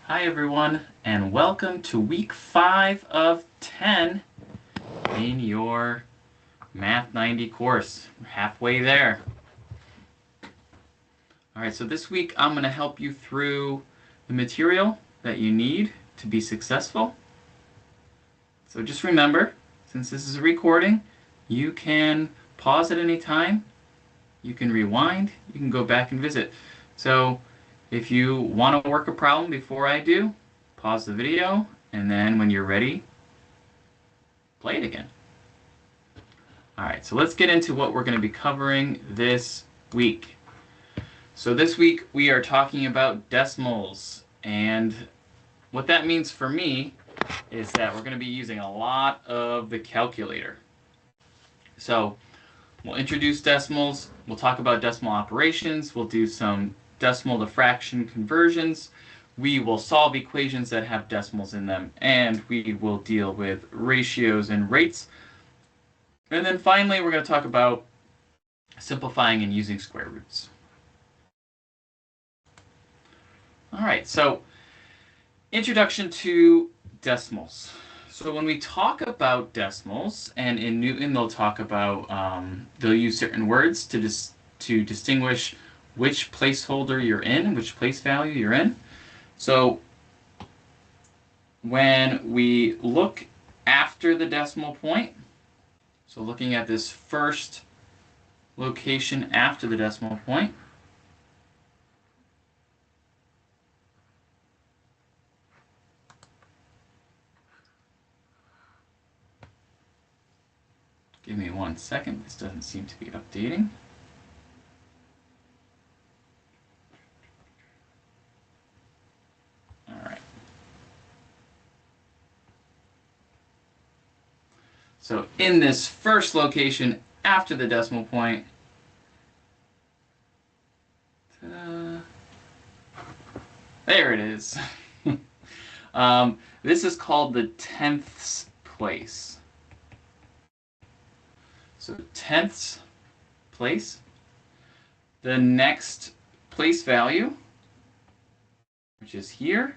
Hi everyone, and welcome to week 5 of 10 in your Math 90 course. We're halfway there. Alright, so this week I'm going to help you through the material that you need to be successful. So just remember, since this is a recording, you can pause at any time, you can rewind, you can go back and visit. So if you want to work a problem before I do, pause the video, and then when you're ready, play it again. Alright, so let's get into what we're going to be covering this week. So this week we are talking about decimals, and what that means for me is that we're going to be using a lot of the calculator. So we'll introduce decimals, we'll talk about decimal operations, we'll do some decimal to fraction conversions, we will solve equations that have decimals in them, and we will deal with ratios and rates. And then finally, we're going to talk about simplifying and using square roots. All right, so introduction to decimals. So when we talk about decimals, and in Newton they'll talk about, they'll use certain words to distinguish which placeholder you're in, which place value you're in. So when we look after the decimal point, so looking at this first location after the decimal point, give me 1 second, this doesn't seem to be updating. Alright. So in this first location after the decimal point, there it is. This is called the tenths place. So tenths place. The next place value, which is here,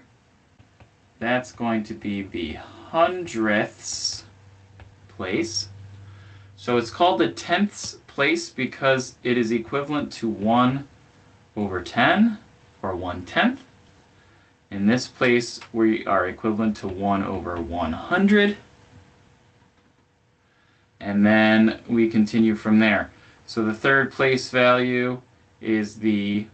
that's going to be the hundredths place. So it's called the tenths place because it is equivalent to 1 over 10, or 1/10. In this place, we are equivalent to 1 over 100. And then we continue from there. So the third place value is the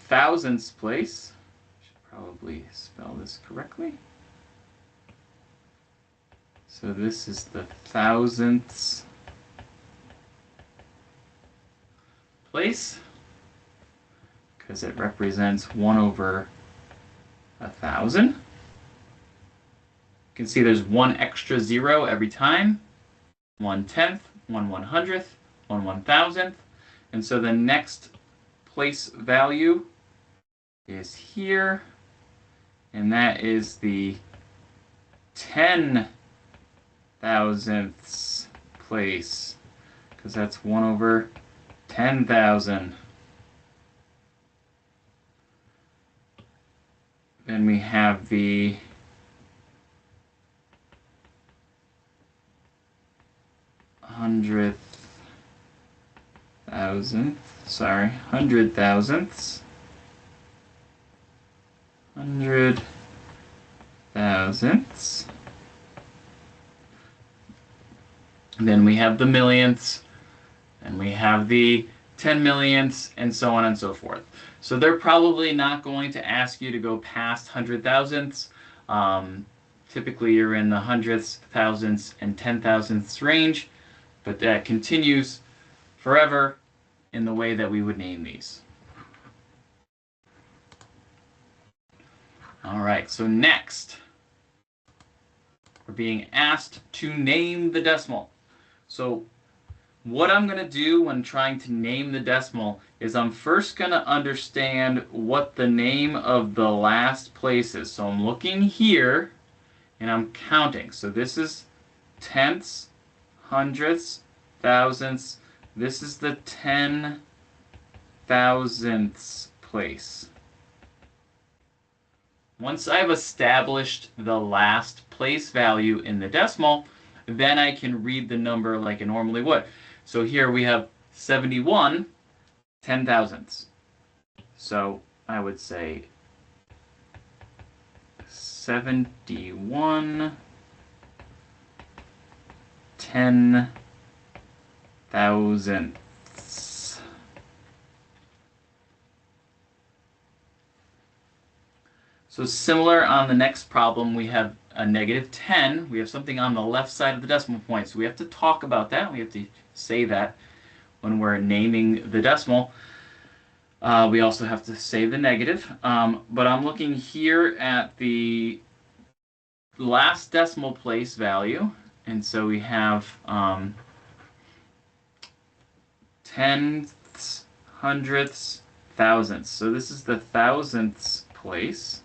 thousandths place. I should probably spell this correctly. So this is the thousandths place, because it represents 1 over 1,000. You can see there's 1 extra 0 every time. 1/10, 1 100th, 1 1,000th. And so the next place value is here, and that is the 10,000ths place, because that's 1 over 10,000. Then we have the hundred thousandths. 100,000ths. Then we have the millionths, and we have the 10 millionths, and so on and so forth. So they're probably not going to ask you to go past 100,000ths. Typically you're in the hundredths, thousandths, and 10,000ths range, but that continues forever in the way that we would name these. Alright, so next, we're being asked to name the decimal. So what I'm going to do when trying to name the decimal is I'm first going to understand what the name of the last place is. So I'm looking here, and I'm counting. So this is tenths, hundredths, thousandths. This is the 10,000ths place. Once I've established the last place value in the decimal, then I can read the number like I normally would. So here we have 71 10,000ths. So I would say 71 10,000ths. So similar on the next problem, we have a -10. We have something on the left side of the decimal point. So we have to talk about that. We have to say that when we're naming the decimal. We also have to say the negative. But I'm looking here at the last decimal place value. And so we have tenths, hundredths, thousandths. So this is the thousandths place.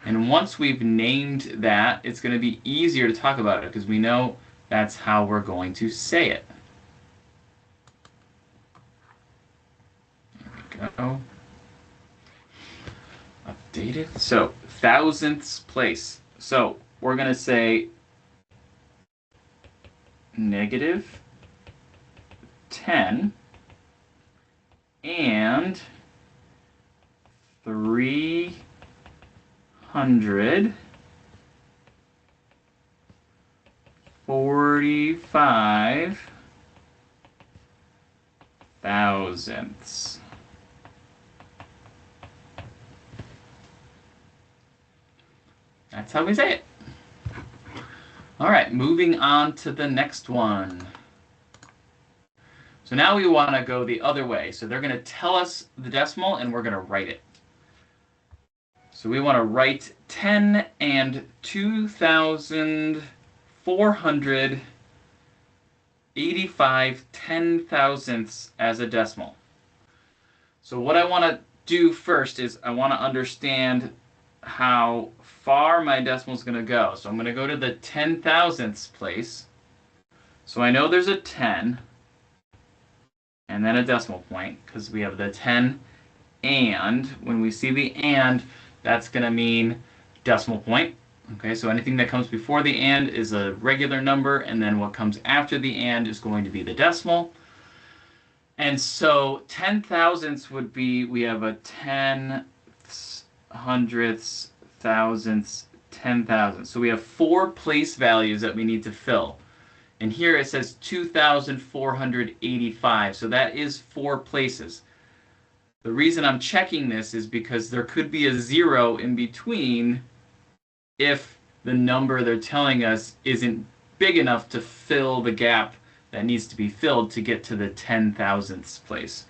And once we've named that, it's going to be easier to talk about it because we know that's how we're going to say it. There we go. Updated. So, thousandths place. So, we're going to say -10 and 345 thousandths. That's how we say it. All right, moving on to the next one. So now we want to go the other way. So they're going to tell us the decimal and we're going to write it. So we want to write 10 and 2,485 10,000ths as a decimal. So what I want to do first is I want to understand how far my decimal is going to go. So I'm going to go to the 10,000ths place. So I know there's a 10 and then a decimal point because we have the 10 and. When we see the and, that's going to mean decimal point. Okay, so anything that comes before the and is a regular number, and then what comes after the and is going to be the decimal. And so 10,000ths would be, we have a tenths, hundredths, thousandths, 10,000. So we have 4 place values that we need to fill. And here it says 2,485. So that is 4 places. The reason I'm checking this is because there could be a 0 in between if the number they're telling us isn't big enough to fill the gap that needs to be filled to get to the 10,000ths place.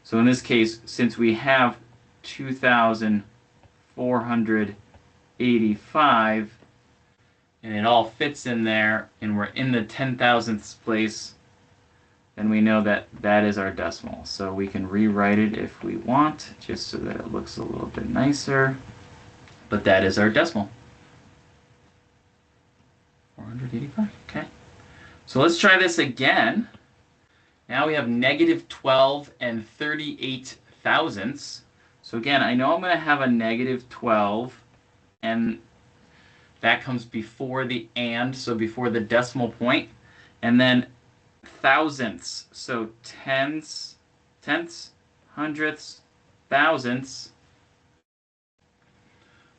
So in this case, since we have 2,485 and it all fits in there and we're in the 10,000ths place, then we know that that is our decimal. So we can rewrite it if we want, just so that it looks a little bit nicer. But that is our decimal. 485, okay. So let's try this again. Now we have -12 and 38 thousandths. So again, I know I'm going to have a -12, and that comes before the and, so before the decimal point. And then thousandths, so tenths, hundredths, thousandths.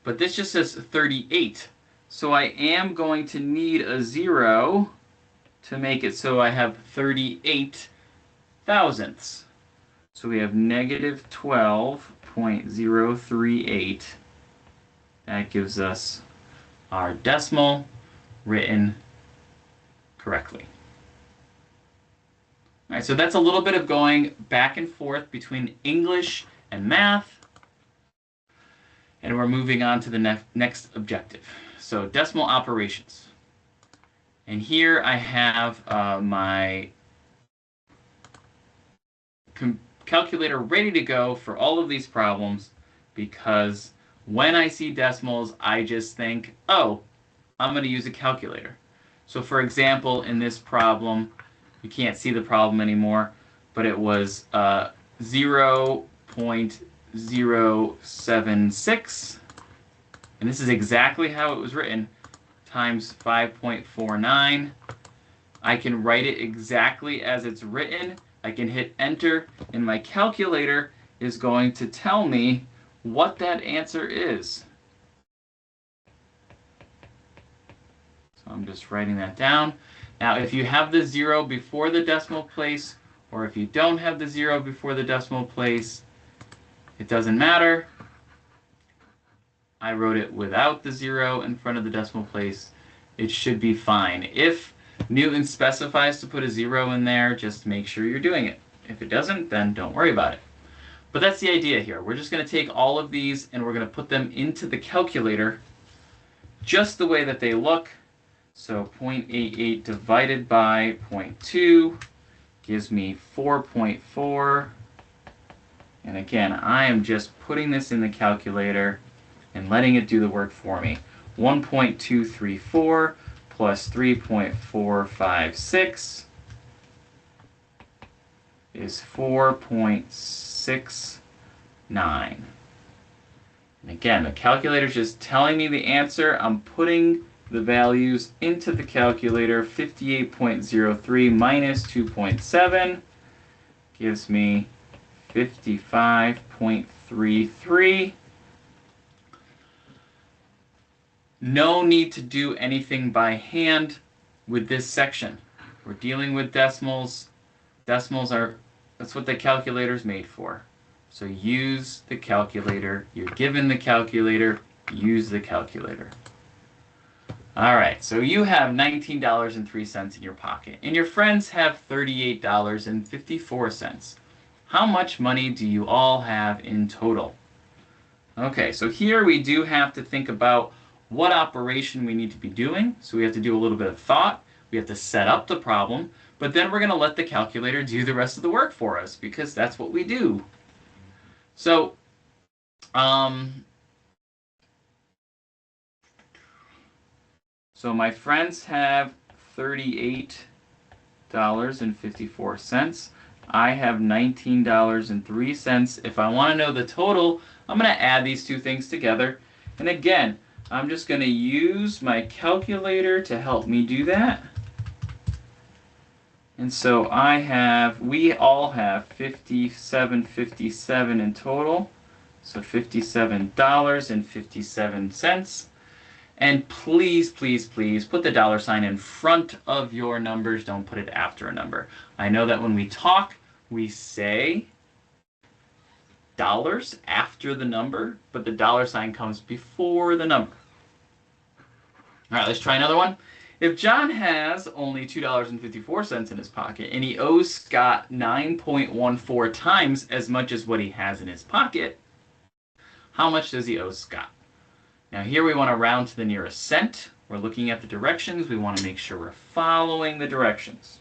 But this just says 38. So I am going to need a 0 to make it so I have 38 thousandths. So we have -12.038. That gives us our decimal written correctly. All right, so that's a little bit of going back and forth between English and math. And we're moving on to the next objective. So decimal operations. And here I have my calculator ready to go for all of these problems, because when I see decimals, I just think, oh, I'm going to use a calculator. So for example, in this problem, you can't see the problem anymore, but it was 0.0 5.076, and this is exactly how it was written, times 5.49. I can write it exactly as it's written. I can hit enter, and my calculator is going to tell me what that answer is. So I'm just writing that down. Now, if you have the 0 before the decimal place, or if you don't have the 0 before the decimal place, it doesn't matter. I wrote it without the 0 in front of the decimal place. It should be fine. If Newton specifies to put a 0 in there, just make sure you're doing it. If it doesn't, then don't worry about it. But that's the idea here. We're just going to take all of these and we're going to put them into the calculator just the way that they look. So 0.88 divided by 0.2 gives me 4.4. And again, I am just putting this in the calculator and letting it do the work for me. 1.234 plus 3.456 is 4.69. And again, the calculator is just telling me the answer. I'm putting the values into the calculator. 58.03 minus 2.7 gives me 55.33. No need to do anything by hand with this section. We're dealing with decimals. Decimals are, that's what the calculator is made for. So use the calculator. You're given the calculator. Use the calculator. All right, so you have $19.03 in your pocket, and your friends have $38.54. How much money do you all have in total? Okay, so here we do have to think about what operation we need to be doing. So we have to do a little bit of thought. We have to set up the problem, but then we're going to let the calculator do the rest of the work for us because that's what we do. So, my friends have $38.54. I have $19.03. If I want to know the total, I'm going to add these two things together. And again, I'm just going to use my calculator to help me do that. And so we all have $57.57 in total. So $57.57. And please, please, please put the dollar sign in front of your numbers. Don't put it after a number. I know that when we talk, we say dollars after the number, but the dollar sign comes before the number. All right, let's try another one. If John has only $2.54 in his pocket and he owes Scott 9.14 times as much as what he has in his pocket, how much does he owe Scott? Now here we want to round to the nearest cent. We're looking at the directions. We want to make sure we're following the directions.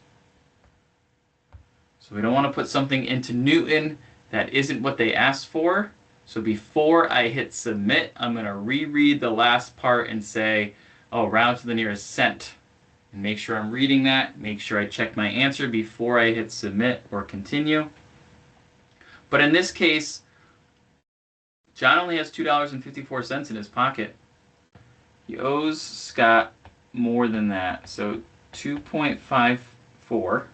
So we don't want to put something into Newton that isn't what they asked for. So before I hit submit, I'm going to reread the last part and say, oh, round to the nearest cent. And make sure I'm reading that. Make sure I check my answer before I hit submit or continue. But in this case, John only has $2.54 in his pocket. He owes Scott more than that. So 2.54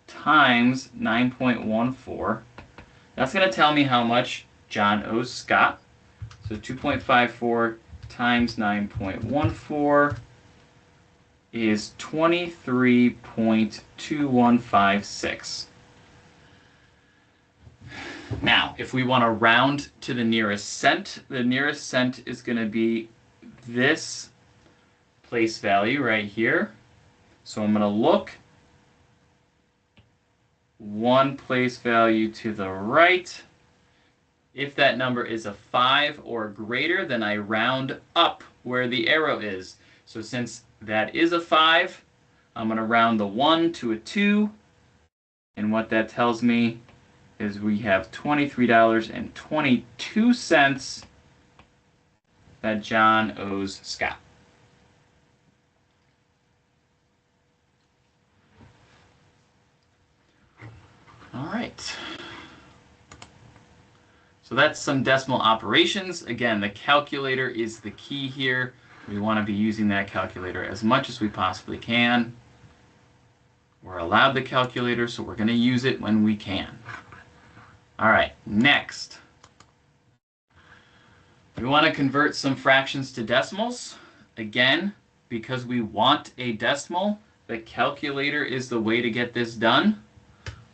times 9.14. That's going to tell me how much John owes Scott. So 2.54 times 9.14 is 23.2156. Now, if we want to round to the nearest cent is going to be this place value right here. So I'm going to look one place value to the right. If that number is a 5 or greater, then I round up where the arrow is. So since that is a 5, I'm going to round the 1 to a 2. And what that tells me is we have $23.22 that John owes Scott. All right. So that's some decimal operations. Again, the calculator is the key here. We want to be using that calculator as much as we possibly can. We're allowed the calculator, so we're going to use it when we can. All right, next. We want to convert some fractions to decimals. Again, because we want a decimal, the calculator is the way to get this done.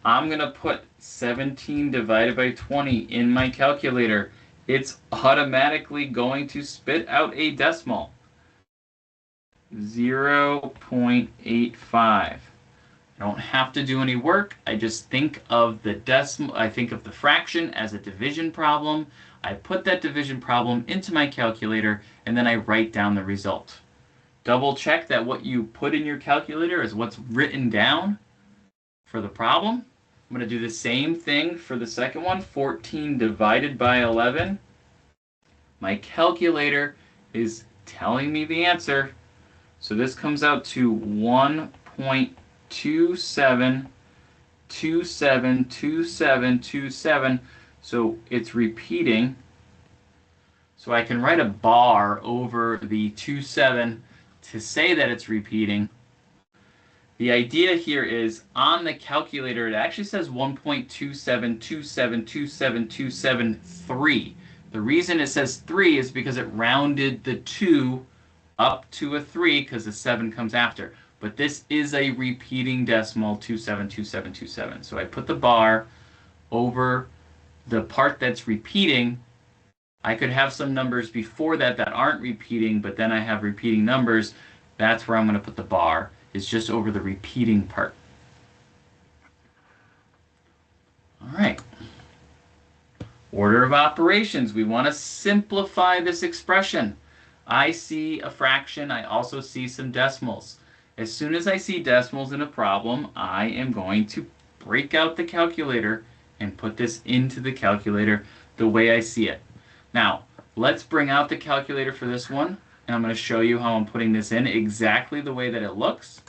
I'm going to put 17 divided by 20 in my calculator. It's automatically going to spit out a decimal. 0.85. I don't have to do any work. I just think of the decimal, I think of the fraction as a division problem. I put that division problem into my calculator, and then I write down the result. Double check that what you put in your calculator is what's written down for the problem. I'm going to do the same thing for the second one, 14 divided by 11. My calculator is telling me the answer. So this comes out to 1.27272727. So it's repeating. So I can write a bar over the 27 to say that it's repeating. The idea here is on the calculator, it actually says 1.272727273. The reason it says 3 is because it rounded the 2 up to a 3 because the 7 comes after. But this is a repeating decimal, 272727. So I put the bar over the part that's repeating. I could have some numbers before that that aren't repeating, but then I have repeating numbers. That's where I'm going to put the bar. It's just over the repeating part. All right. Order of operations. We want to simplify this expression. I see a fraction. I also see some decimals. As soon as I see decimals in a problem, I am going to break out the calculator and put this into the calculator the way I see it. Now, let's bring out the calculator for this one, and I'm going to show you how I'm putting this in exactly the way that it looks.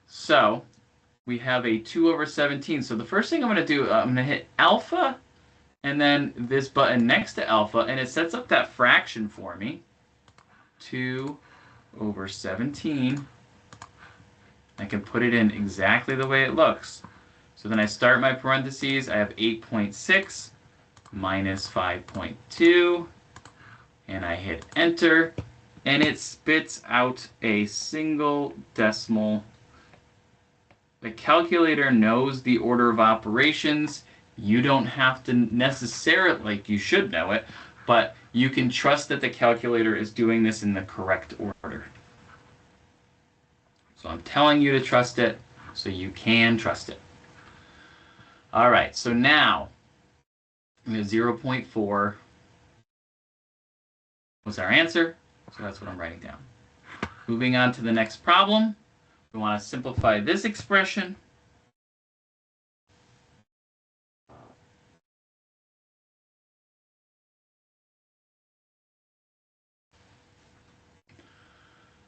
So we have a 2 over 17. So the first thing I'm going to do, I'm going to hit alpha and then this button next to alpha, and it sets up that fraction for me. 2 over 17. I can put it in exactly the way it looks. So then I start my parentheses. I have 8.6 minus 5.2, and I hit enter, and it spits out a single decimal. The calculator knows the order of operations. You don't have to necessarily, like you should know it, but you can trust that the calculator is doing this in the correct order. So I'm telling you to trust it, so you can trust it. All right, so now we have 0.4 was our answer, so that's what I'm writing down. Moving on to the next problem. We want to simplify this expression.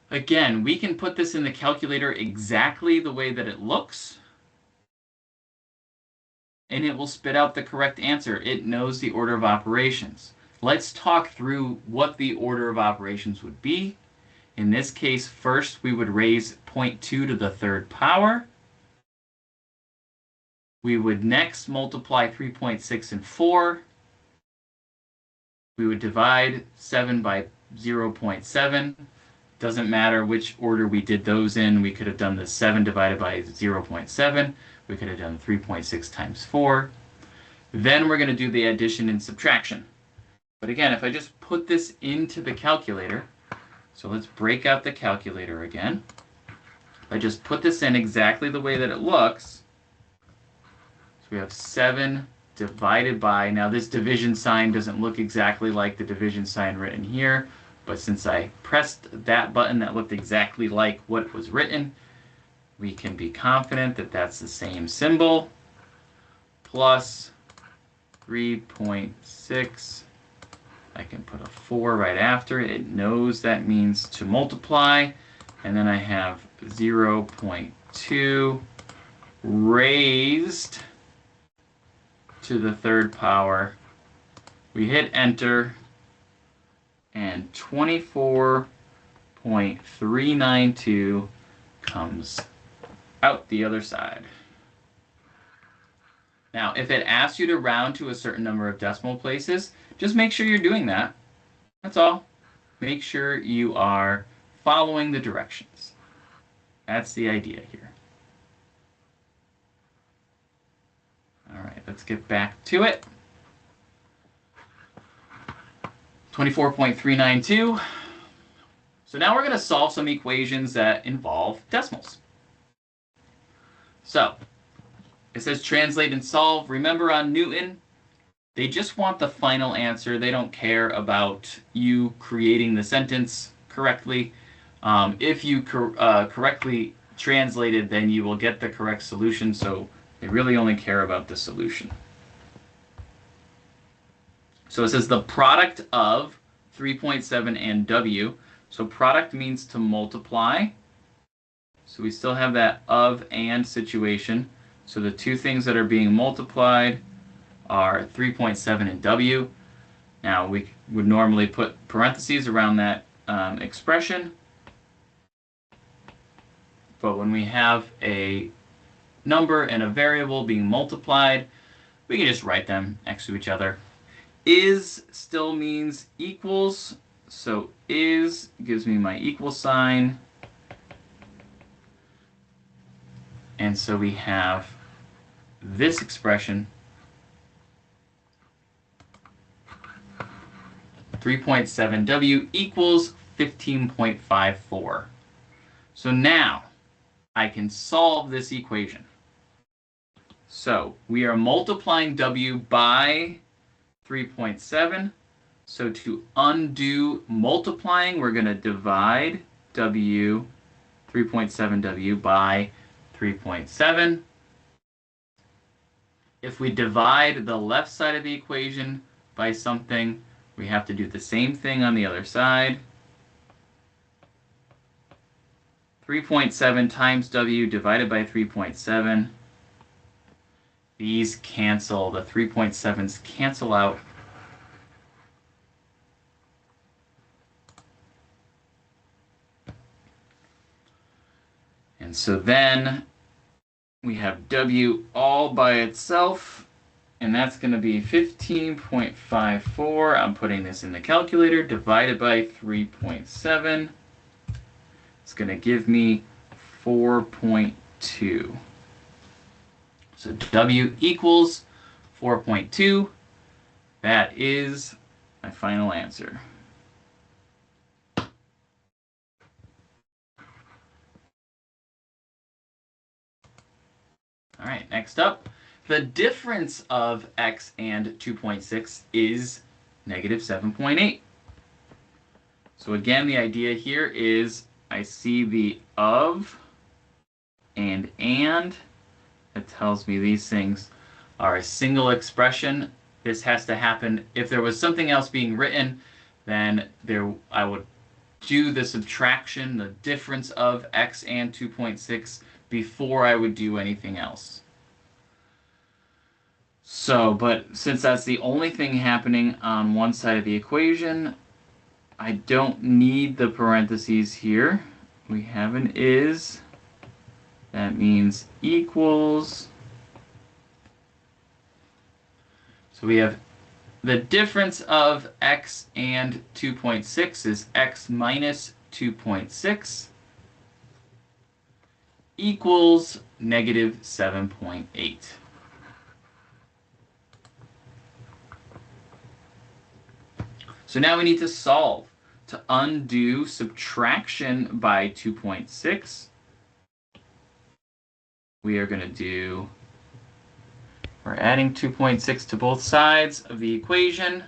Again, we can put this in the calculator exactly the way that it looks, and it will spit out the correct answer. It knows the order of operations. Let's talk through what the order of operations would be. In this case, first we would raise 0.2 to the third power. We would next multiply 3.6 and 4. We would divide 7 by 0.7. Doesn't matter which order we did those in. We could have done the 7 divided by 0.7. We could have done 3.6 times 4. Then we're going to do the addition and subtraction. But again, if I just put this into the calculator, so let's break out the calculator again. If I just put this in exactly the way that it looks, so we have 7 divided by, now this division sign doesn't look exactly like the division sign written here, but since I pressed that button that looked exactly like what was written, we can be confident that that's the same symbol, plus 3.6. I can put a 4 right after it. It knows that means to multiply. And then I have 0.2 raised to the third power. We hit enter, and 24.392 comes out the other side. Now, if it asks you to round to a certain number of decimal places, just make sure you're doing that. That's all. Make sure you are following the directions. That's the idea here. All right, let's get back to it. 24.392. So now we're going to solve some equations that involve decimals. So it says translate and solve. Remember on Newton, they just want the final answer. They don't care about you creating the sentence correctly. If you correctly translated, then you will get the correct solution. So they really only care about the solution. So it says the product of 3.7 and W. So product means to multiply. So we still have that of and situation. So the two things that are being multiplied are 3.7 and W. Now we would normally put parentheses around that expression. But when we have a number and a variable being multiplied, we can just write them next to each other. Is still means equals. So is gives me my equal sign. And so we have this expression, 3.7W equals 15.54. So now I can solve this equation. So we are multiplying W by 3.7. So to undo multiplying, we're going to divide W, 3.7W by 3.7. If we divide the left side of the equation by something, we have to do the same thing on the other side. 3.7 times W divided by 3.7. These cancel. The 3.7s cancel out. And so then we have W all by itself, and that's going to be 15.54. I'm putting this in the calculator, divided by 3.7. It's going to give me 4.2. So W equals 4.2. That is my final answer. All right, next up, the difference of x and 2.6 is negative 7.8. So again, the idea here is I see the of and it tells me these things are a single expression. This has to happen. If there was something else being written, then I would do the subtraction, the difference of x and 2.6 before I would do anything else. So, but since that's the only thing happening on one side of the equation, I don't need the parentheses here. We have an is. That means equals. So we have the difference of x and 2.6 is x minus 2.6 equals negative 7.8. So now we need to solve. To undo subtraction by 2.6, we are going to do, we're adding 2.6 to both sides of the equation.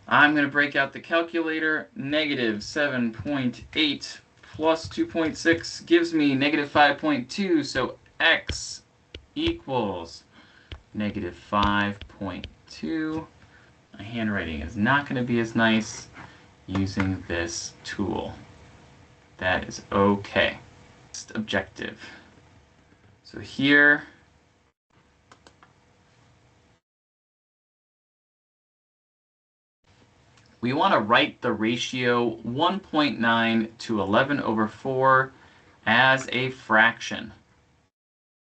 I'm going to break out the calculator. Negative 7.8 plus 2.6 gives me negative 5.2, so x equals negative 5.2. My handwriting is not going to be as nice using this tool. That is okay. Next objective. So here we want to write the ratio 1.9 to 11 over 4 as a fraction.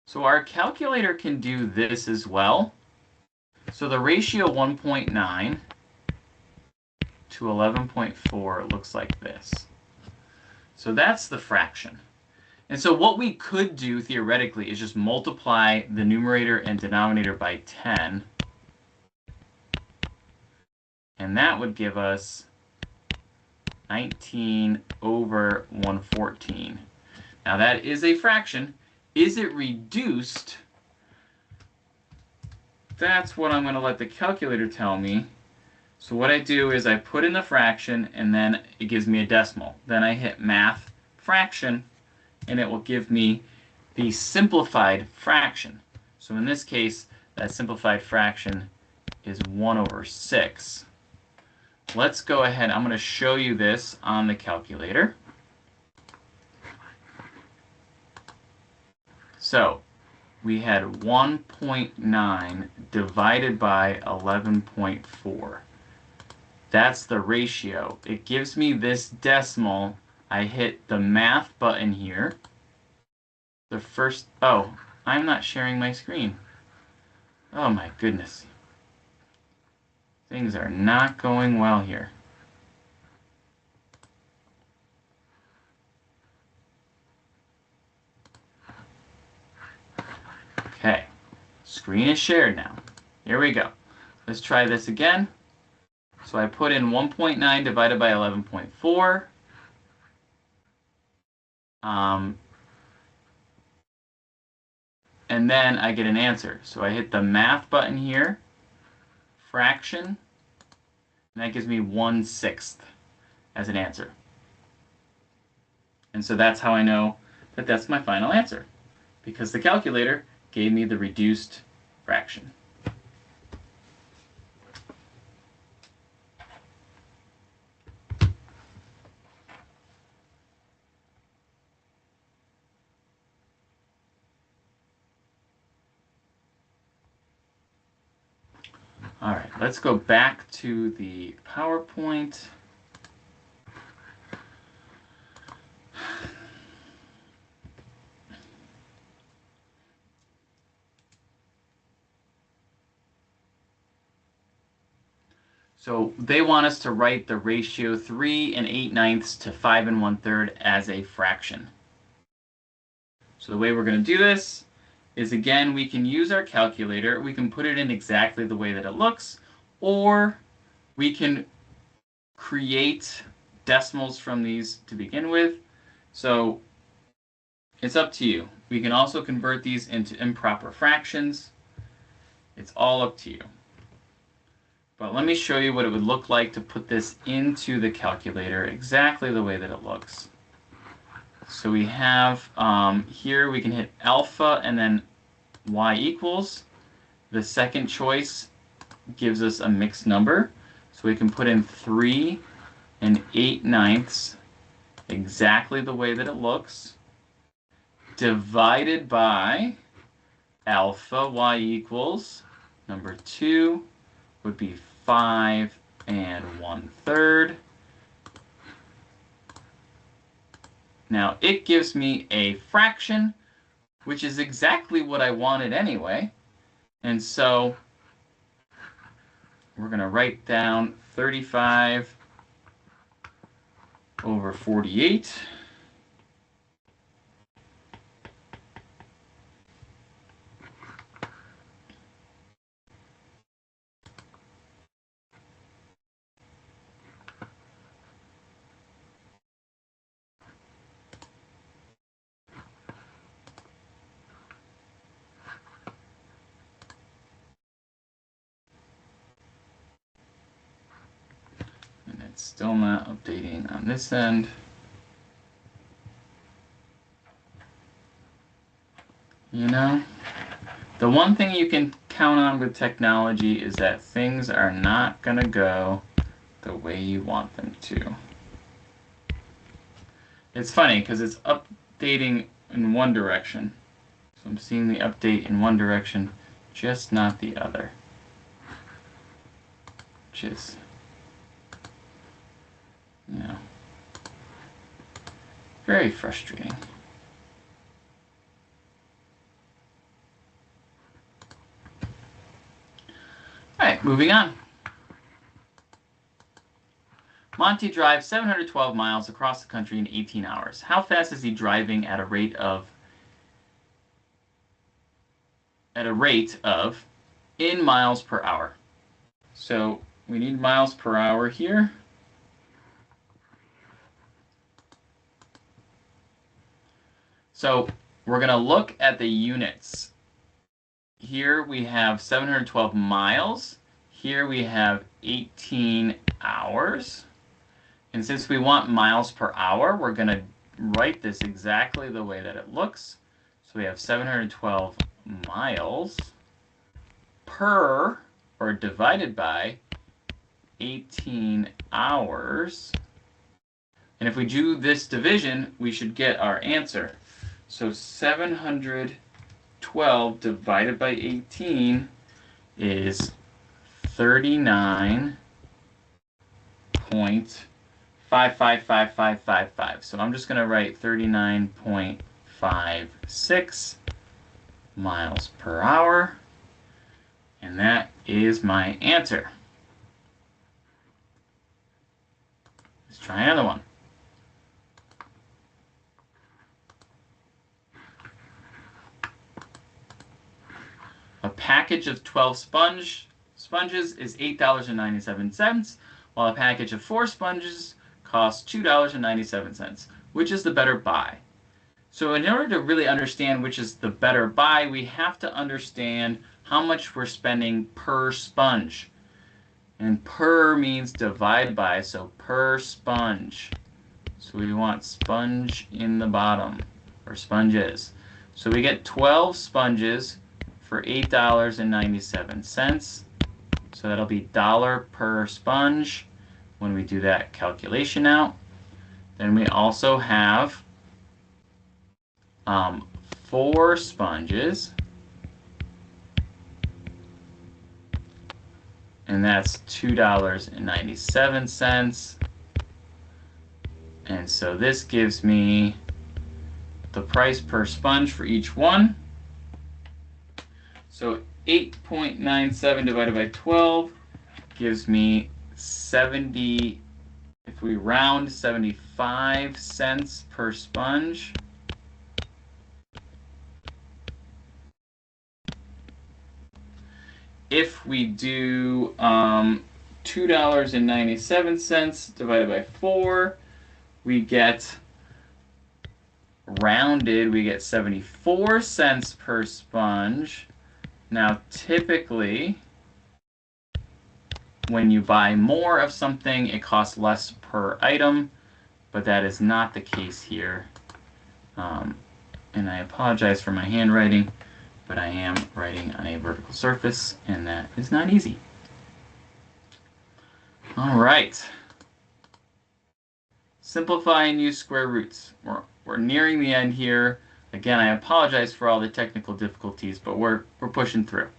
So our calculator can do this as well. So the ratio 1.9 to 11.4 looks like this. So that's the fraction. And so what we could do theoretically is just multiply the numerator and denominator by 10. And that would give us 19 over 114. Now that is a fraction. Is it reduced? That's what I'm going to let the calculator tell me. So what I do is I put in the fraction, and then it gives me a decimal. Then I hit math fraction, and it will give me the simplified fraction. So in this case, that simplified fraction is 1 over 6. Let's go ahead. I'm going to show you this on the calculator. So we had 1.9 divided by 11.4. That's the ratio. It gives me this decimal. I hit the math button here. The first, oh, I'm not sharing my screen. Oh my goodness. Things are not going well here. Okay, screen is shared now. Here we go. Let's try this again. So I put in 1.9 divided by 11.4. And then I get an answer. So I hit the math button here, fraction, and that gives me 1/6 as an answer. And so that's how I know that that's my final answer, because the calculator gave me the reduced fraction. All right, let's go back to the PowerPoint. So they want us to write the ratio 3 and 8/9 to 5 and 1/3 as a fraction. So the way we're going to do this is, again, we can use our calculator. We can put it in exactly the way that it looks, or we can create decimals from these to begin with. So it's up to you. We can also convert these into improper fractions. It's all up to you. But let me show you what it would look like to put this into the calculator exactly the way that it looks. So we have here we can hit alpha and then y equals. The second choice gives us a mixed number. So we can put in 3 and 8/9 exactly the way that it looks, divided by alpha y equals, number 2 would be 5 and 1/3. Now it gives me a fraction, which is exactly what I wanted anyway. And so we're going to write down 35 over 48. And it's still not updating on this end. You know, the one thing you can count on with technology is that things are not going to go the way you want them to. It's funny because it's updating in one direction. So I'm seeing the update in one direction, just not the other. Which is You know, very frustrating. All right, moving on. Monty drives 712 miles across the country in 18 hours. How fast is he driving at a rate of in miles per hour? So we need miles per hour here. So we're going to look at the units. Here we have 712 miles. Here we have 18 hours. And since we want miles per hour, we're going to write this exactly the way that it looks. So we have 712 miles per, or divided by, 18 hours. And if we do this division, we should get our answer. So 712 divided by 18 is 39.555555. So I'm just going to write 39.56 miles per hour. And that is my answer. Let's try another one. A package of 12 sponges is $8.97, while a package of 4 sponges costs $2.97. Which is the better buy? So in order to really understand which is the better buy, we have to understand how much we're spending per sponge. And per means divide by, so per sponge. So we want sponge in the bottom, or sponges. So we get 12 sponges for $8.97. So that'll be $1 per sponge when we do that calculation out. Then we also have 4 sponges, and that's $2.97. And so this gives me the price per sponge for each one. So 8.97 divided by 12 gives me 70, if we round, 75 cents per sponge. If we do $2.97 divided by 4, we get, rounded, we get 74 cents per sponge. Now, typically, when you buy more of something, it costs less per item, but that is not the case here. And I apologize for my handwriting, but I am writing on a vertical surface, and that is not easy. All right. Simplify and use square roots. We're nearing the end here. Again, I apologize for all the technical difficulties, but we're pushing through.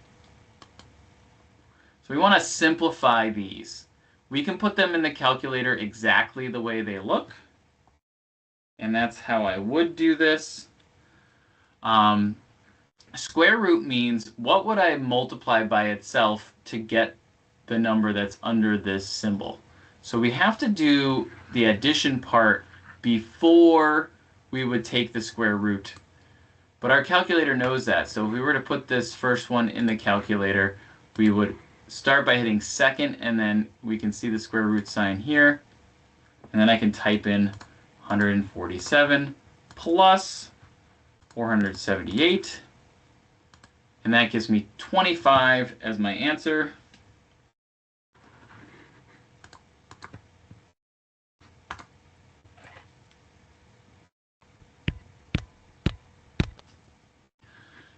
So we want to simplify these. We can put them in the calculator exactly the way they look, and that's how I would do this. Square root means what would I multiply by itself to get the number that's under this symbol. So we have to do the addition part before we would take the square root. But our calculator knows that. So if we were to put this first one in the calculator, we would start by hitting second, and then we can see the square root sign here. And then I can type in 147 plus 478. And that gives me 25 as my answer.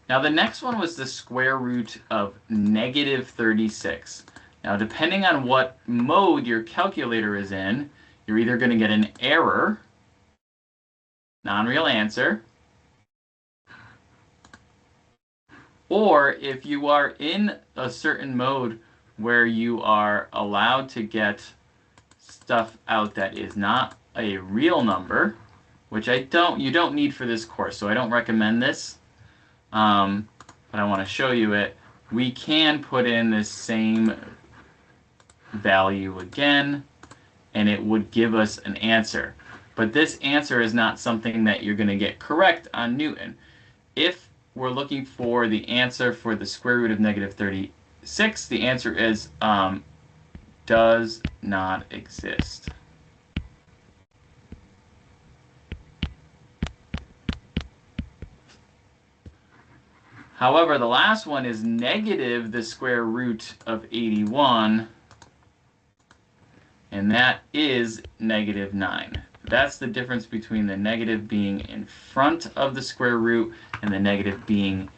Now the next one was the square root of -36. Now depending on what mode your calculator is in, you're either going to get an error, non-real answer, or if you are in a certain mode where you are allowed to get stuff out that is not a real number, which you don't need for this course, so I don't recommend this, but I want to show you it. We can put in this same value again, and it would give us an answer. But this answer is not something that you're going to get correct on Newton. If we're looking for the answer for the square root of negative 36, the answer is does not exist. However, the last one is negative the square root of 81, and that is negative 9. That's the difference between the negative being in front of the square root and the negative being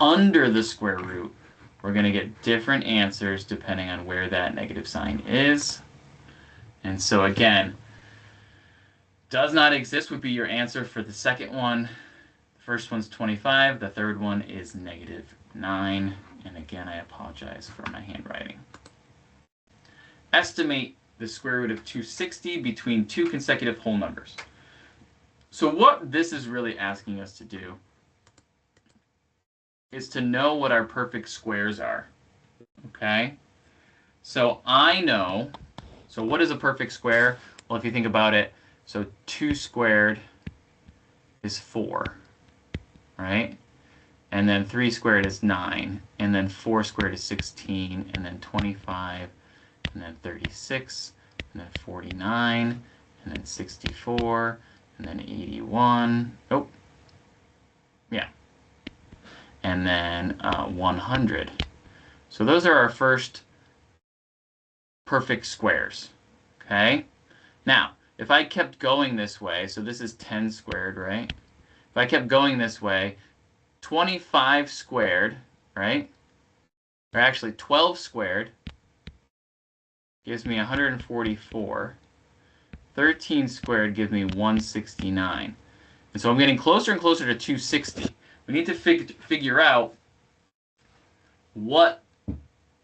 under the square root. We're going to get different answers depending on where that negative sign is. And so again, does not exist would be your answer for the second one. The first one's 25. The third one is negative 9. And again, I apologize for my handwriting. Estimate the square root of 260 between two consecutive whole numbers. So what this is really asking us to do is to know what our perfect squares are. Okay? So I know, so what is a perfect square? Well, if you think about it, so 2 squared is 4, right? And then 3 squared is 9, and then 4 squared is 16, and then 25, and then 36, and then 49, and then 64, and then 81. Oh, yeah. And then 100. So those are our first perfect squares. Okay? Now, if I kept going this way, so this is 10 squared, right? If I kept going this way, 25 squared, right? Or actually 12 squared gives me 144. 13 squared gives me 169. And so I'm getting closer and closer to 260. We need to figure out what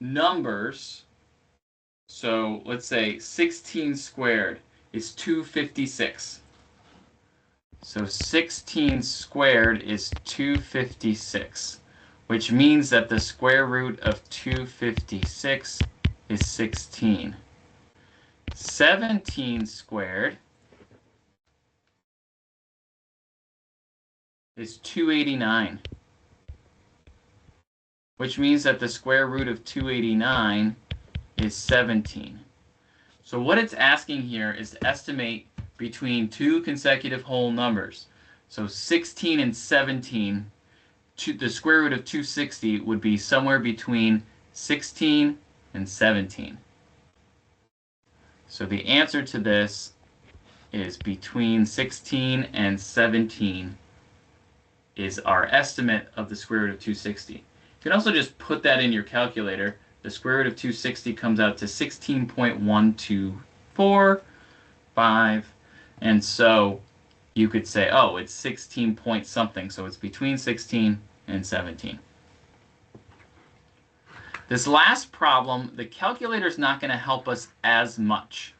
numbers, so let's say 16 squared is 256. So 16 squared is 256, which means that the square root of 256 is 16. 17 squared is 289, which means that the square root of 289 is 17. So what it's asking here is to estimate between two consecutive whole numbers. So 16 and 17, the square root of 260 would be somewhere between 16 and 17. So the answer to this is between 16 and 17 is our estimate of the square root of 260. You can also just put that in your calculator. The square root of 260 comes out to 16.1245, and so you could say, oh, it's 16 point something, so it's between 16 and 17. This last problem, the calculator is not going to help us as much.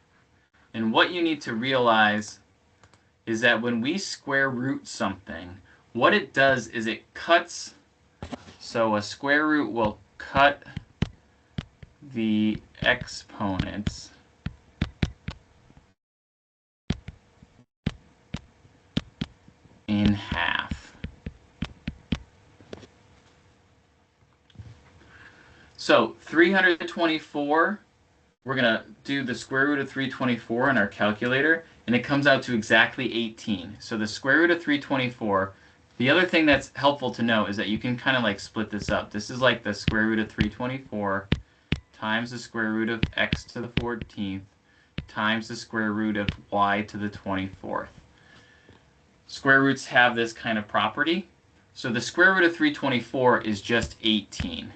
And what you need to realize is that when we square root something, what it does is it cuts, so a square root will cut the exponents in half. So 324, we're going to do the square root of 324 in our calculator, and it comes out to exactly 18. So the square root of 324, the other thing that's helpful to know is that you can kind of like split this up. This is like the square root of 324 times the square root of x to the 14th times the square root of y to the 24th. Square roots have this kind of property. So the square root of 324 is just 18.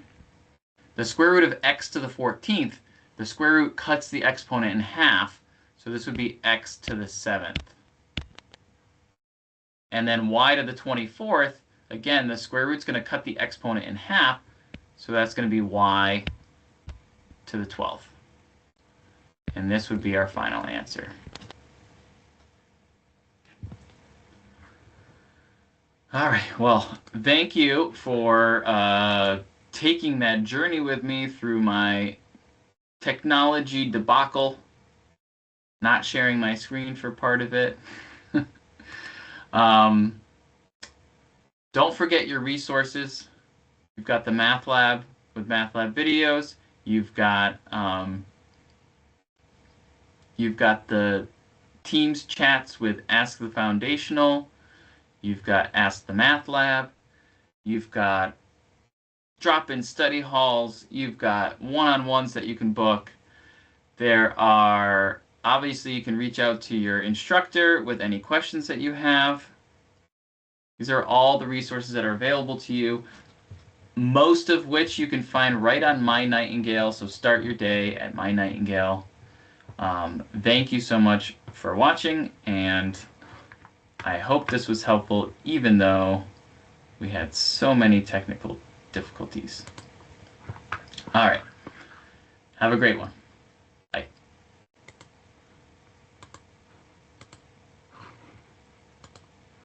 The square root of x to the 14th, the square root cuts the exponent in half, so this would be x to the 7th. And then y to the 24th, again, the square root's going to cut the exponent in half, so that's going to be y to the 12th. and this would be our final answer. All right, well, thank you for taking that journey with me through my technology debacle, not sharing my screen for part of it. Don't forget your resources. You've got the Math Lab with Math Lab videos. You've got the Teams chats with Ask the Foundational. You've got Ask the Math Lab. You've got drop-in study halls. You've got one-on-ones that you can book. There are, obviously, you can reach out to your instructor with any questions that you have. These are all the resources that are available to you, most of which you can find right on My Nightingale, so start your day at My Nightingale. Thank you so much for watching, and I hope this was helpful, even though we had so many technical difficulties. All right. Have a great one.